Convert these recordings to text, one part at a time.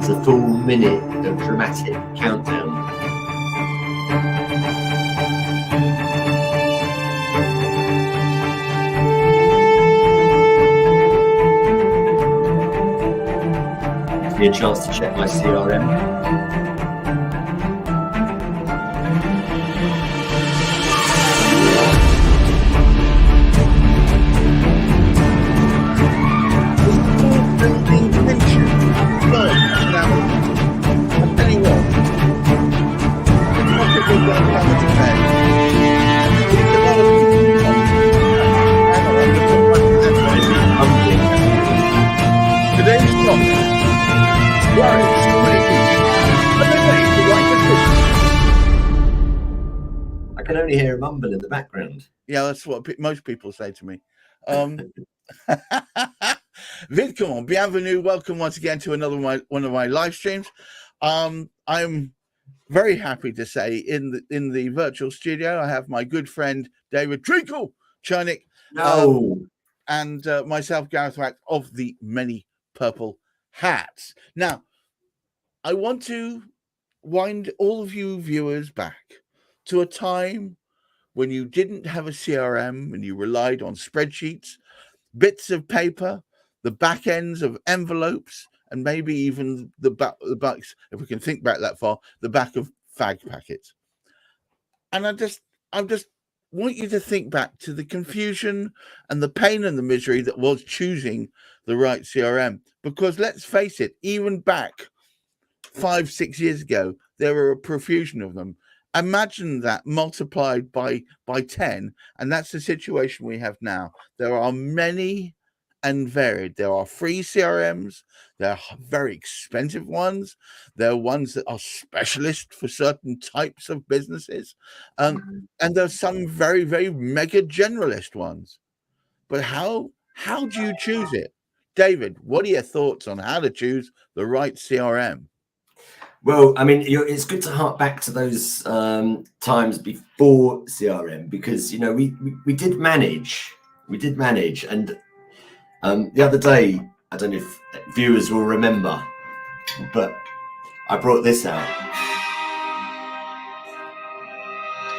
It's a full minute of dramatic countdown. Gives me a chance to check my CRM. I can only hear a mumble in the background. Yeah, that's what most people say to me. Vidcom, bienvenue, welcome once again to another one of my live streams. I'm very happy to say in the virtual studio I have my good friend David Chernick, and myself, Gareth Wax, of the Many Purple Hats. Now, I want to wind all of you viewers back to a time when you didn't have a CRM and you relied on spreadsheets, bits of paper, the back ends of envelopes, and maybe even the backs, if we can think back that far, the back of fag packets. And I just want you to think back to the confusion and the pain and the misery that was choosing the right CRM. Because let's face it, even back 5-6 years ago, there were a profusion of them. Imagine that multiplied by 10, and that's the situation we have now. There are many and varied. There are free CRMs, there are very expensive ones, there are ones that are specialist for certain types of businesses, and there's some very, very mega generalist ones. But how do you choose it? David, what are your thoughts on how to choose the right CRM? Well, I mean, it's good to hark back to those times before CRM, because we did manage, and the other day, I don't know if viewers will remember, but I brought this out.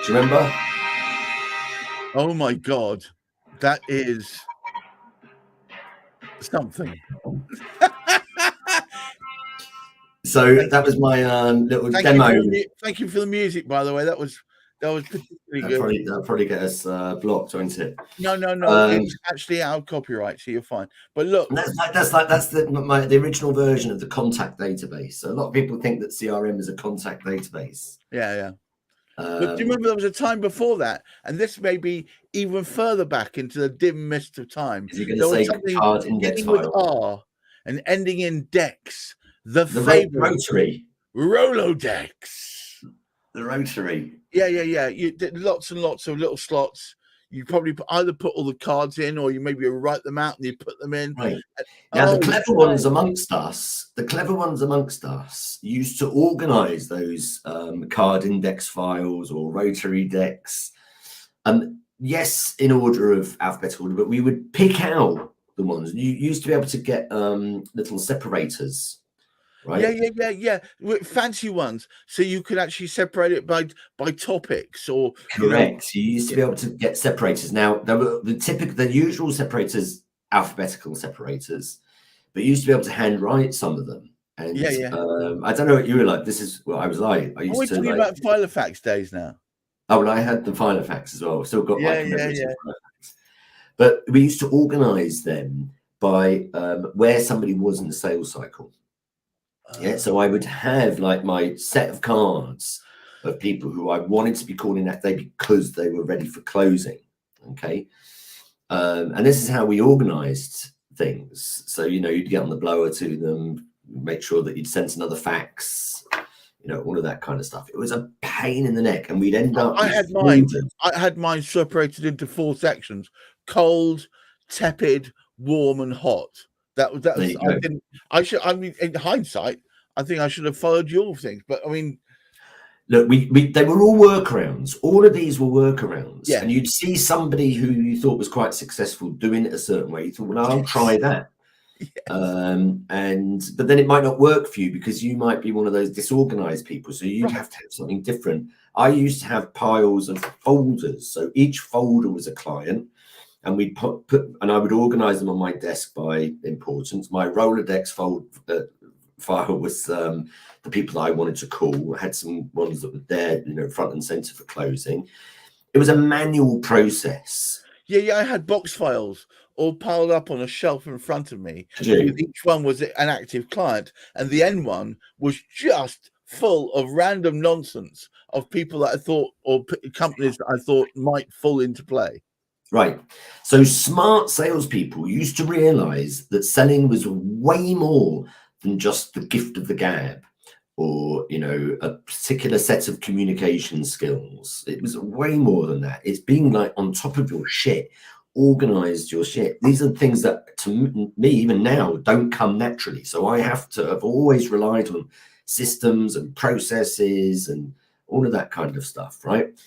Do you remember? Oh my God, that is something. So that was my little demo. Thank you for the music, by the way. That was particularly good. That'll probably get us blocked, won't it? No. It's actually out of copyright, so you're fine. But look, that's the original version of the contact database. So a lot of people think that CRM is a contact database. Yeah. But do you remember there was a time before that, and this may be even further back into the dim mist of time. You're going to say card index file with R and ending in Dex. The rotary. Rolodex. The rotary. Yeah. You did lots and lots of little slots. You probably either put all the cards in, or you maybe write them out and you put them in. Right. Now, the clever ones amongst us used to organize those card index files or rotary decks. Yes, in order of alphabetical order, but we would pick out the ones. You used to be able to get little separators. Right? Yeah. Fancy ones, so you could actually separate it by topics or. Correct. You used to be able to get separators. Now there were the usual separators, alphabetical separators, but you used to be able to handwrite some of them. And I don't know what you were like. This is what I was like. I used We're talking about Filofax days now. Oh, well, I had the Filofax as well. Still got my commemorative Filofax. But we used to organize them by where somebody was in the sales cycle. Yeah, so I would have like my set of cards of people who I wanted to be calling that day because they were ready for closing. Okay. And this is how we organized things. So, you'd get on the blower to them, make sure that you'd send another fax, all of that kind of stuff. It was a pain in the neck, and we'd end up. I had mine separated into 4 sections: cold, tepid, warm, and hot. That was. I mean, in hindsight, I think I should have followed your things, but I mean, look, they were all workarounds. All of these were workarounds, yeah. And you'd see somebody who you thought was quite successful doing it a certain way. You thought, well, I'll try that. Yes. But then it might not work for you because you might be one of those disorganized people. So you'd have to have something different. I used to have piles of folders. So each folder was a client, and we'd put and I would organize them on my desk by importance. My Rolodex file was the people I wanted to call. I had some ones that were there, front and center for closing. It was a manual process. Yeah, I had box files all piled up on a shelf in front of me. With each one was an active client, and the end one was just full of random nonsense of people that I thought, or companies that I thought might fall into play. Right. So smart salespeople used to realize that selling was way more than just the gift of the gab, or a particular set of communication skills. It was way more than that. It's being like on top of your shit, organized your shit. These are things that to me even now don't come naturally. So I've always relied on systems and processes and all of that kind of stuff, right?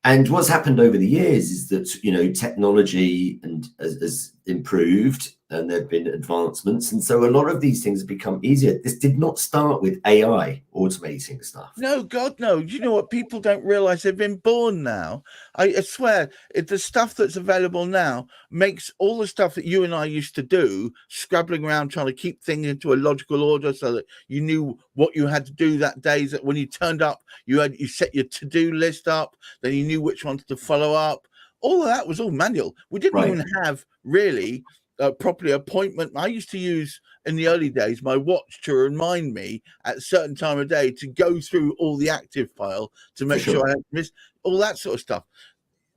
And what's happened over the years is that technology has improved, and there have been advancements, and so a lot of these things have become easier. This did not start with AI automating stuff. No, God, no. You know what? People don't realize they've been born now. I swear, the stuff that's available now makes all the stuff that you and I used to do, scrabbling around trying to keep things into a logical order so that you knew what you had to do that day. That when you turned up, you set your to-do list up, then you knew which ones to follow up. All of that was all manual. We didn't even have really properly appointment. I used to use in the early days my watch to remind me at a certain time of day to go through all the active file to make sure I hadn't missed all that sort of stuff.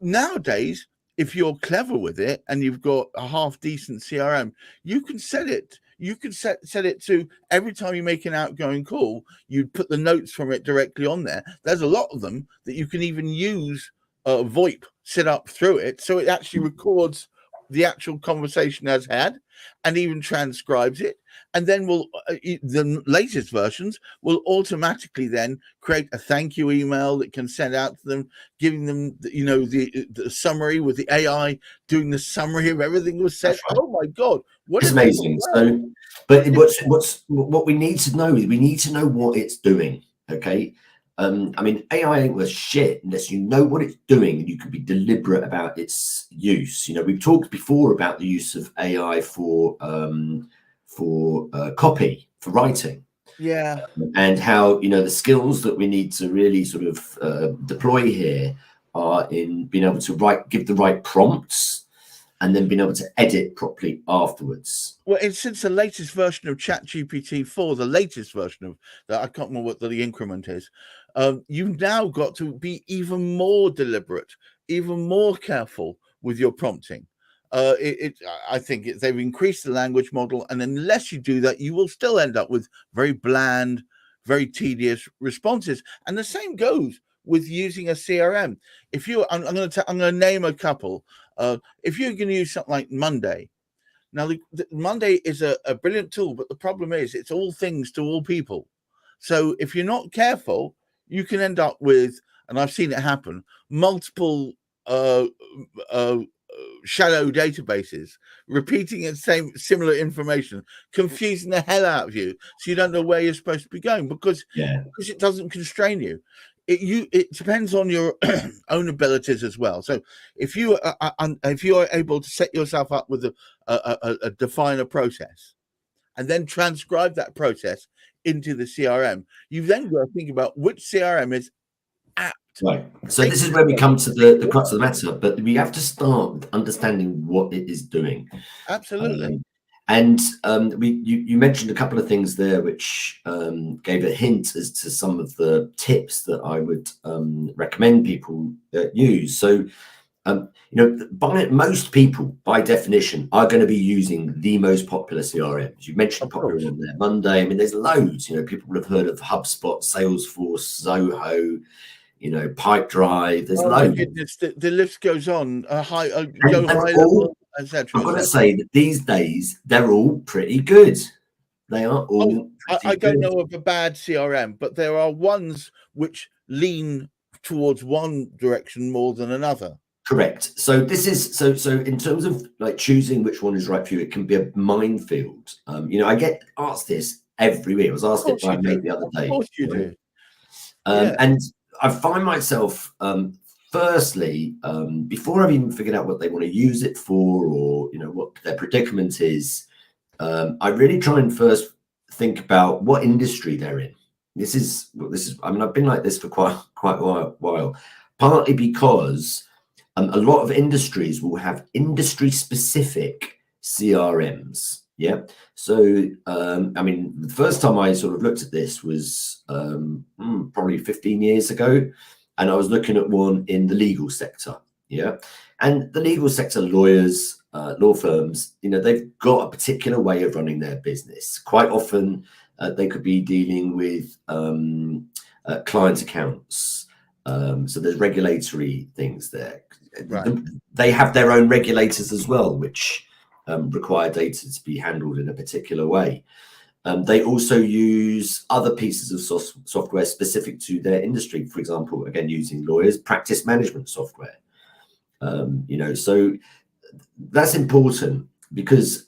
Nowadays, if you're clever with it and you've got a half decent CRM, you can set it. You can set it to every time you make an outgoing call, you'd put the notes from it directly on there. There's a lot of them that you can even use VoIP set up through it, so it actually records the actual conversation as had and even transcribes it, and then the latest versions will automatically then create a thank you email that can send out to them, giving them the summary, with the AI doing the summary of everything that was said. Right. Oh my God, it's amazing. So but what we need to know is we need to know what it's doing. Okay. I mean, AI ain't worth shit unless you know what it's doing and you can be deliberate about its use. We've talked before about the use of AI for copy, for writing. Yeah. And how, the skills that we need to really sort of deploy here are in being able to give the right prompts and then being able to edit properly afterwards. Well, since the latest version of ChatGPT-4, the latest version of that, I can't remember what the increment is, you've now got to be even more deliberate, even more careful with your prompting. I think they've increased the language model, and unless you do that, you will still end up with very bland, very tedious responses. And the same goes with using a CRM. I'm going to name a couple. If you're going to use something like Monday, now the Monday is a brilliant tool, but the problem is it's all things to all people. So if you're not careful, you can end up with, and I've seen it happen, multiple shadow databases repeating the similar information, confusing the hell out of you, so you don't know where you're supposed to be going because it doesn't constrain you. It depends on your own abilities as well. So if you are able to set yourself up with a define a process and then transcribe that process into the CRM, you've then got to think about which CRM is apt. Right. So this is where we come to the crux of the matter, but we have to start with understanding what it is doing. Absolutely. And you mentioned a couple of things there which gave a hint as to some of the tips that I would recommend people use. So, most people, by definition, are going to be using the most popular CRMs. You mentioned popular one there, Monday. I mean, there's loads. People will have heard of HubSpot, Salesforce, Zoho, Pipedrive. There's loads. My goodness, the list goes on. High level, etc. I've got to say that these days they're all pretty good. They are all. I don't know of a bad CRM, but there are ones which lean towards one direction more than another. Correct. So this is so in terms of like choosing which one is right for you, it can be a minefield. I get asked this every week. I was asked it by a mate the other day. Of course you do. And I find myself, firstly, before I've even figured out what they want to use it for, or what their predicament is, I really try and first think about what industry they're in. This is. I mean, I've been like this for quite a while. Partly because a lot of industries will have industry-specific CRMs. Yeah. So, I mean, the first time I sort of looked at this was probably 15 years ago, and I was looking at one in the legal sector. Yeah. And the legal sector, lawyers, law firms, they've got a particular way of running their business. Quite often, they could be dealing with client accounts. So there's regulatory things there. Right. They have their own regulators as well, which require data to be handled in a particular way. They also use other pieces of software specific to their industry. For example, again, using lawyers, practice management software. So that's important because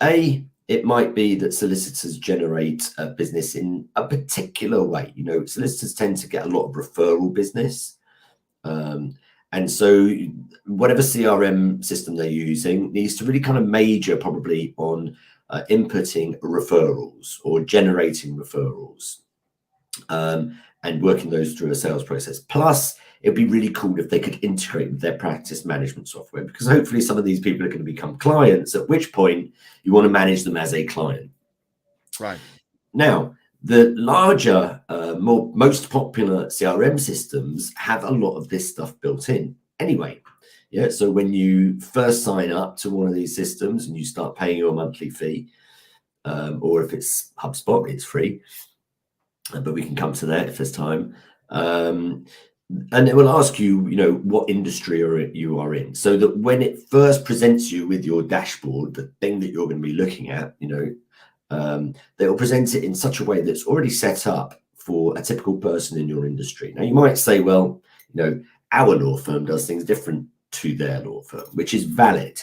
it might be that solicitors generate a business in a particular way. Solicitors tend to get a lot of referral business. And so whatever CRM system they're using needs to really kind of major probably on inputting referrals or generating referrals and working those through a sales process. Plus, it'd be really cool if they could integrate with their practice management software, because hopefully some of these people are going to become clients, at which point you want to manage them as a client. Right. Now, the larger, most popular CRM systems have a lot of this stuff built in anyway. Yeah. So when you first sign up to one of these systems and you start paying your monthly fee, or if it's HubSpot, it's free. But we can come to that if there's time. And it will ask you, what industry you are in, so that when it first presents you with your dashboard, the thing that you're going to be looking at, they will present it in such a way that's already set up for a typical person in your industry. Now, you might say, well, our law firm does things different to their law firm, which is valid.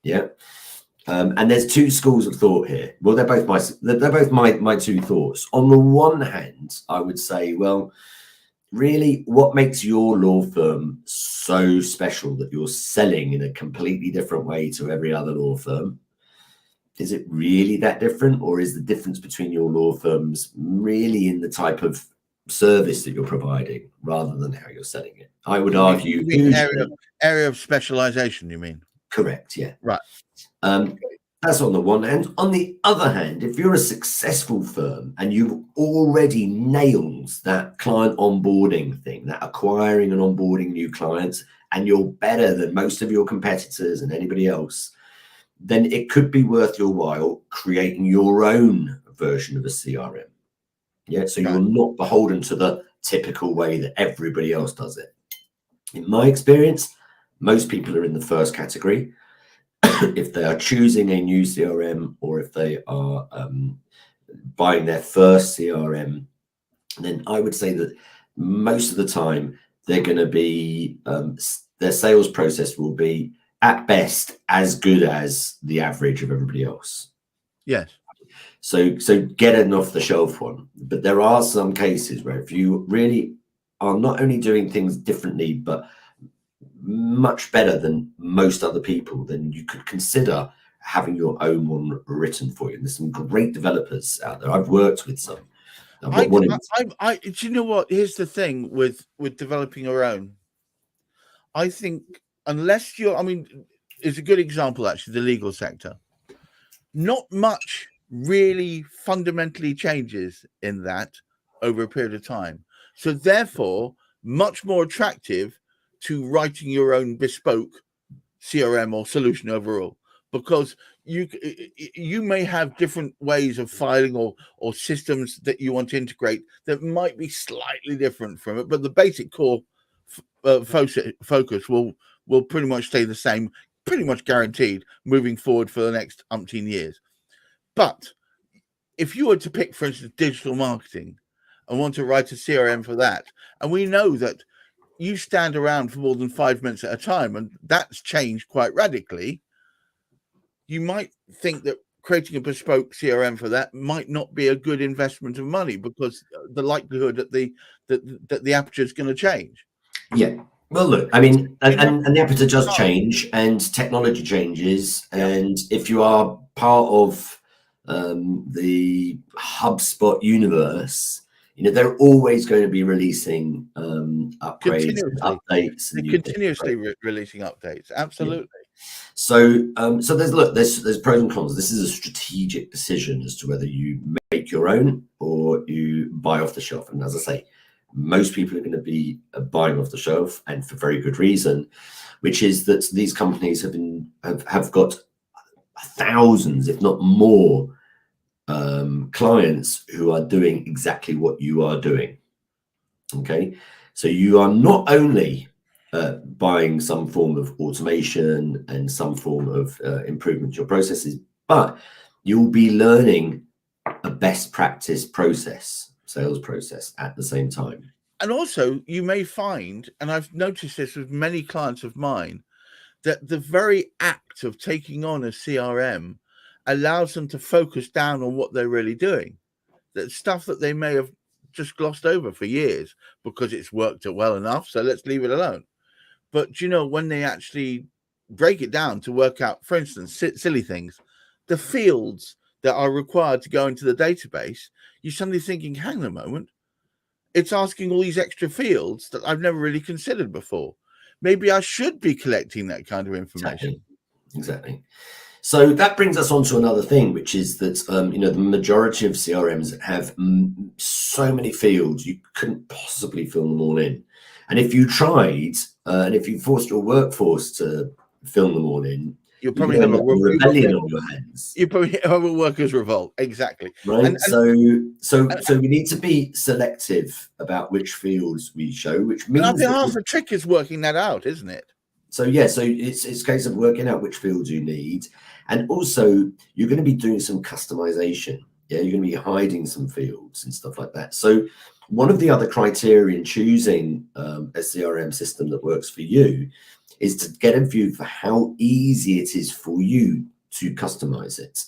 Yeah. And there's two schools of thought here. Well, they're both my two thoughts. On the one hand, I would say, well, really, what makes your law firm so special that you're selling in a completely different way to every other law firm? Is it really that different, or is the difference between your law firms really in the type of service that you're providing rather than how you're selling it? I would argue area of specialization, you mean? Correct, yeah. Right. That's on the one hand. On the other hand, if you're a successful firm and you've already nailed that client onboarding thing, that acquiring and onboarding new clients, and you're better than most of your competitors and anybody else, then it could be worth your while creating your own version of a CRM. Yeah, so you're not beholden to the typical way that everybody else does it. In my experience, most people are in the first category. If they are choosing a new CRM, or if they are buying their first CRM, then I would say that most of the time they're going to be, their sales process will be at best as good as the average of everybody else. Yes. So get an off the shelf one. But there are some cases where if you really are not only doing things differently, but much better than most other people, then you could consider having your own one written for you. And there's some great developers out there. I've worked with some. Do you know what? Here's the thing with developing your own. I think unless it's a good example, actually, the legal sector. Not much really fundamentally changes in that over a period of time. So therefore, much more attractive to writing your own bespoke CRM or solution overall, because you may have different ways of filing or systems that you want to integrate that might be slightly different from it, but the basic core focus will pretty much stay the same, pretty much guaranteed moving forward for the next umpteen years. But if you were to pick, for instance, digital marketing and want to write a CRM for that, and we know that you stand around for more than 5 minutes at a time, and that's changed quite radically. You might think that creating a bespoke CRM for that might not be a good investment of money, because the likelihood that the aperture is going to change. Yeah. Well, look, I mean, and the aperture does change, and technology changes, and if you are part of the HubSpot universe, they're always going to be releasing upgrades, updates. They're continuously releasing updates. Absolutely. Yeah. So there's pros and cons. This is a strategic decision as to whether you make your own or you buy off the shelf. And as I say, most people are going to be buying off the shelf, and for very good reason, which is that these companies have got thousands, if not more, clients who are doing exactly what you are doing. Okay, so you are not only buying some form of automation and some form of improvement to your processes, but you'll be learning a best practice sales process at the same time. And also, you may find, and I've noticed this with many clients of mine, that the very act of taking on a CRM allows them to focus down on what they're really doing. That stuff that they may have just glossed over for years because it's worked well enough, so let's leave it alone. But when they actually break it down to work out, for instance, silly things, the fields that are required to go into the database, you're suddenly thinking, hang on a moment, it's asking all these extra fields that I've never really considered before. Maybe I should be collecting that kind of information. Exactly. So that brings us on to another thing, which is that, the majority of CRMs have so many fields, you couldn't possibly fill them all in. And if you tried, and if you forced your workforce to fill them all in, you'll probably have a rebellion on your hands. You probably have a workers' revolt. Exactly. Right. So we need to be selective about which fields we show, which means I think half the trick is working that out, isn't it? So it's a case of working out which fields you need, and also you're going to be doing some customization. Yeah, you're going to be hiding some fields and stuff like that. So one of the other criteria in choosing a CRM system that works for you is to get a view for how easy it is for you to customize it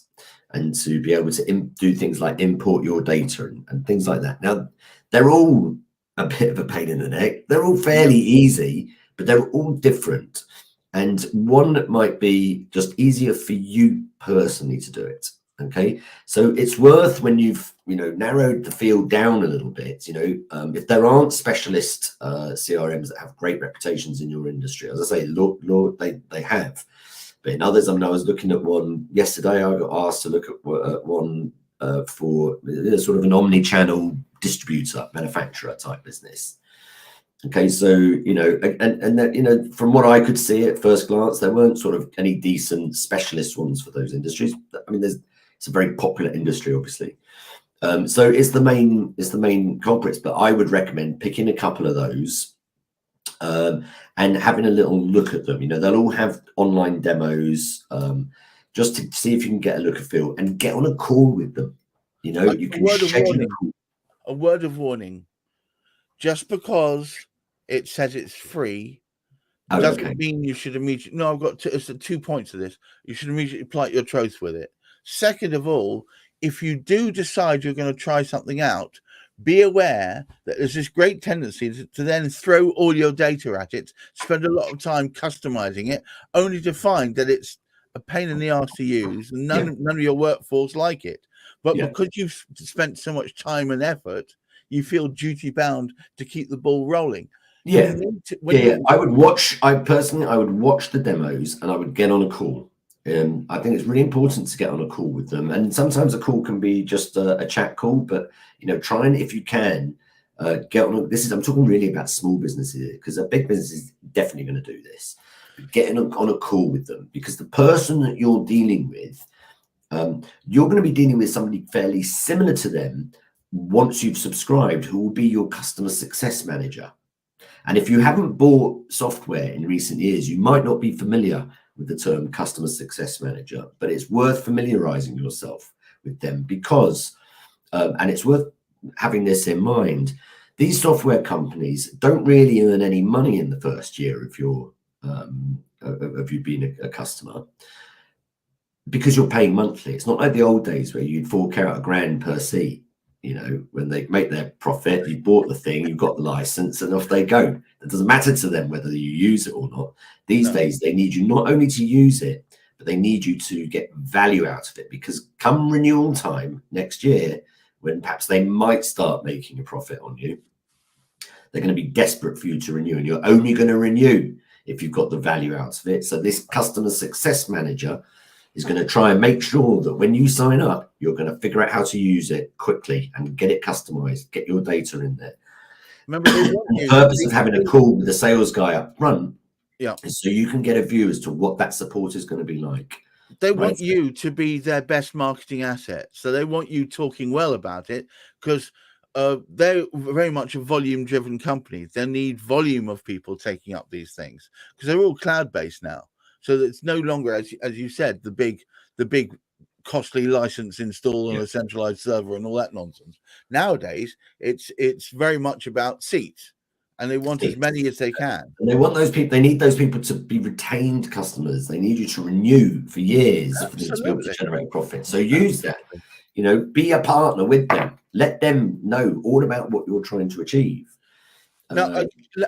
and to be able to do things like import your data and things like that. Now, they're all a bit of a pain in the neck. They're all fairly easy, but they're all different. And one might be just easier for you personally to do it. Okay, so it's worth, when you've narrowed the field down a little bit, if there aren't specialist CRMs that have great reputations in your industry, as I say, Lord, they have, but in others, I was looking at one yesterday. I got asked to look at one for sort of an omni-channel distributor, manufacturer type business. Okay, so and that, from what I could see at first glance, there weren't sort of any decent specialist ones for those industries. I mean, it's a very popular industry, obviously. So it's the main culprits, but I would recommend picking a couple of those and having a little look at them. They'll all have online demos, just to see if you can get a look and feel, and get on a call with them. You can schedule a word of warning. Just because it says it's free doesn't mean you should immediately. No, I've got 2 points to this. You should immediately plight your troth with it. Second of all, if you do decide you're going to try something out, be aware that there's this great tendency to then throw all your data at it, spend a lot of time customizing it, only to find that it's a pain in the arse to use, and none of your workforce like it. But because you've spent so much time and effort, you feel duty bound to keep the ball rolling. I would watch the demos, and I would get on a call. I think it's really important to get on a call with them, and sometimes a call can be just a chat call, but try and, if you can, get on. I'm talking really about small businesses, because a big business is definitely going to do this. But getting on a call with them, because the person that you're dealing with, you're going to be dealing with somebody fairly similar to them once you've subscribed, who will be your customer success manager. And if you haven't bought software in recent years, you might not be familiar with the term customer success manager, but it's worth familiarizing yourself with them, because, and it's worth having this in mind, these software companies don't really earn any money in the first year of your of you being a customer, because you're paying monthly. It's not like the old days where you'd fork out £1,000 per seat. You know, when they make their profit, you bought the thing, you've got the license, and off they go. It doesn't matter to them whether you use it or not. These days, they need you not only to use it, but they need you to get value out of it, because come renewal time next year, when perhaps they might start making a profit on you, they're going to be desperate for you to renew, and you're only going to renew if you've got the value out of it. So this customer success manager is going to try and make sure that when you sign up, you're going to figure out how to use it quickly and get it customized, get your data in there. Remember, the purpose of having a call with the sales guy up front, is so you can get a view as to what that support is going to be like. They want you to be their best marketing asset. So they want you talking well about it, because they're very much a volume-driven company. They need volume of people taking up these things, because they're all cloud-based now. So it's no longer, as you said, the big costly license install on a centralized server and all that nonsense. Nowadays, it's very much about seats, and they want as many as they can. And they want those people. They need those people to be retained customers. They need you to renew for years for them to be able to generate profit. So use that. You know, be a partner with them. Let them know all about what you're trying to achieve. Now, I'm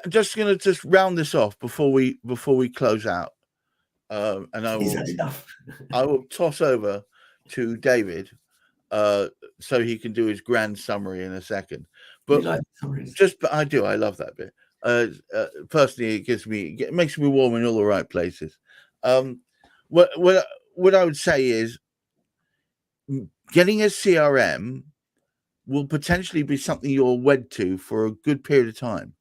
just going to round this off before we close out. And I will toss over to David so he can do his grand summary in a second. But I love that bit. Personally, it makes me warm in all the right places. What I would say is, getting a CRM will potentially be something you're wed to for a good period of time,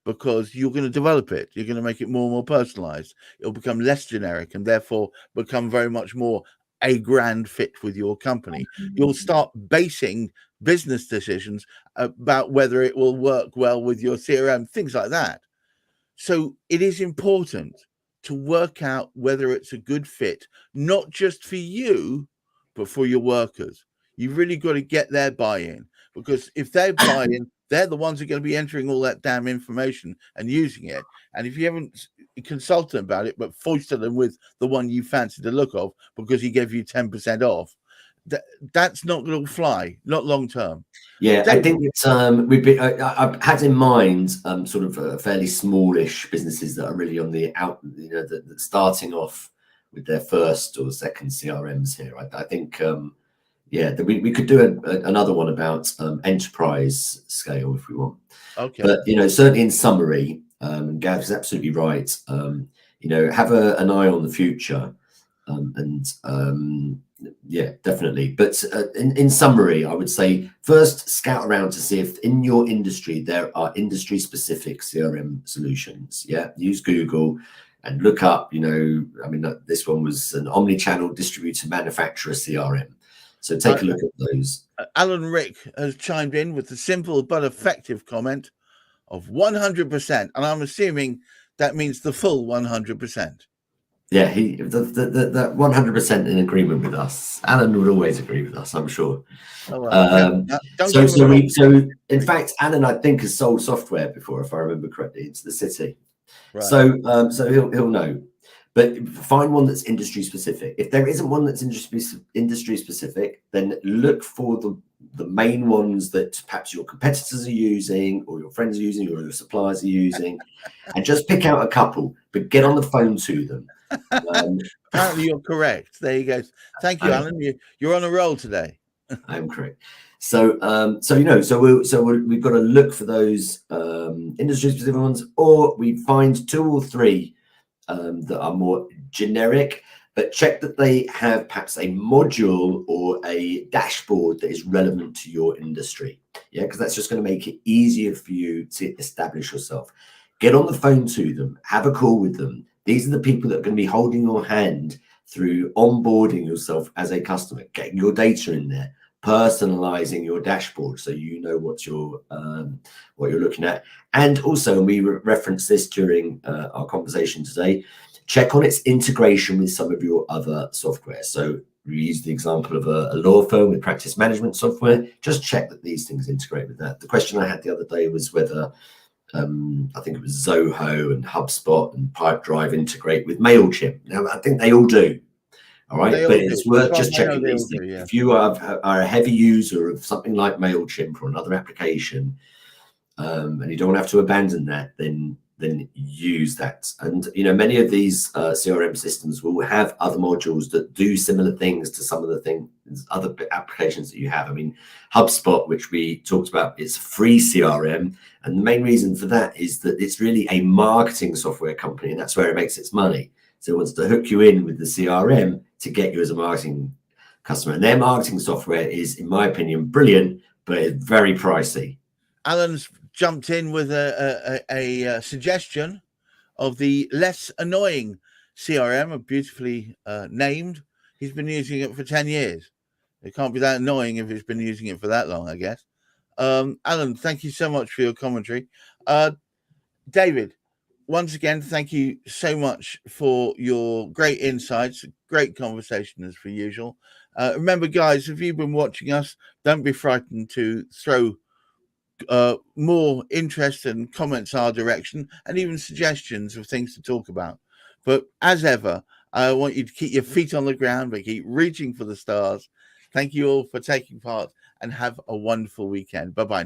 because you're going to develop it. You're going to make it more and more personalized. It'll become less generic and therefore become very much more a grand fit with your company. You'll start basing business decisions about whether it will work well with your CRM, things like that. So it is important to work out whether it's a good fit, not just for you, but for your workers. You've really got to get their buy-in, because if they buy in, they're the ones who are going to be entering all that damn information and using it. And if you haven't consulted them about it, but foisted them with the one you fancy the look of because he gave you 10% off, that's not going to fly, not long term. Yeah, I think it's I've had in mind sort of fairly smallish businesses that are really on the out, that starting off with their first or second CRMs here. I think we could do another one about enterprise scale if we want. Okay. But certainly in summary, Gareth is absolutely right. Have an eye on the future, definitely. But in summary, I would say first scout around to see if in your industry there are industry specific CRM solutions. Use Google and look up. This one was an omni-channel distributor manufacturer CRM. So take a look at those. Alan Rick has chimed in with the simple but effective comment of 100%, and I'm assuming that means the full 100%. Yeah, that 100% in agreement with us. Alan would always agree with us, I'm sure. So in fact, Alan, I think, has sold software before, if I remember correctly, into the city. Right. So he'll know. But find one that's industry specific. If there isn't one that's industry specific, then look for the main ones that perhaps your competitors are using, or your friends are using, or your suppliers are using, and just pick out a couple, but get on the phone to them. Apparently you're correct. There you go. Thank you, Alan. You're on a roll today. I'm correct. So we've got to look for those industry specific ones, or we find 2 or 3 that are more generic, but check that they have perhaps a module or a dashboard that is relevant to your industry. Because that's just going to make it easier for you to establish yourself. Get on the phone to them, have a call with them. These are the people that are going to be holding your hand through onboarding yourself as a customer, getting your data in there, personalizing your dashboard so you know what you're looking at. And also, and we referenced this during our conversation today, check on its integration with some of your other software. So we use the example of a law firm with practice management software. Just check that these things integrate with that. The question I had the other day was whether I think it was Zoho and HubSpot and Pipedrive integrate with MailChimp. Now, I think they all do. All right, but it's worth just checking these things. Yeah. If you are a heavy user of something like MailChimp or another application, and you don't have to abandon that, then use that. And many of these CRM systems will have other modules that do similar things to some of the things, other applications that you have. I mean, HubSpot, which we talked about, it's free CRM, and the main reason for that is that it's really a marketing software company, and that's where it makes its money. So it wants to hook you in with the CRM to get you as a marketing customer. And their marketing software is, in my opinion, brilliant, but it's very pricey. Alan's jumped in with a suggestion of the less annoying CRM, beautifully named. He's been using it for 10 years. It can't be that annoying if he's been using it for that long, I guess. Alan, thank you so much for your commentary. David, once again, thank you so much for your great insights, great conversation as per usual. Remember, guys, if you've been watching us, don't be frightened to throw more interest and comments our direction, and even suggestions of things to talk about. But as ever, I want you to keep your feet on the ground, but keep reaching for the stars. Thank you all for taking part, and have a wonderful weekend. Bye-bye.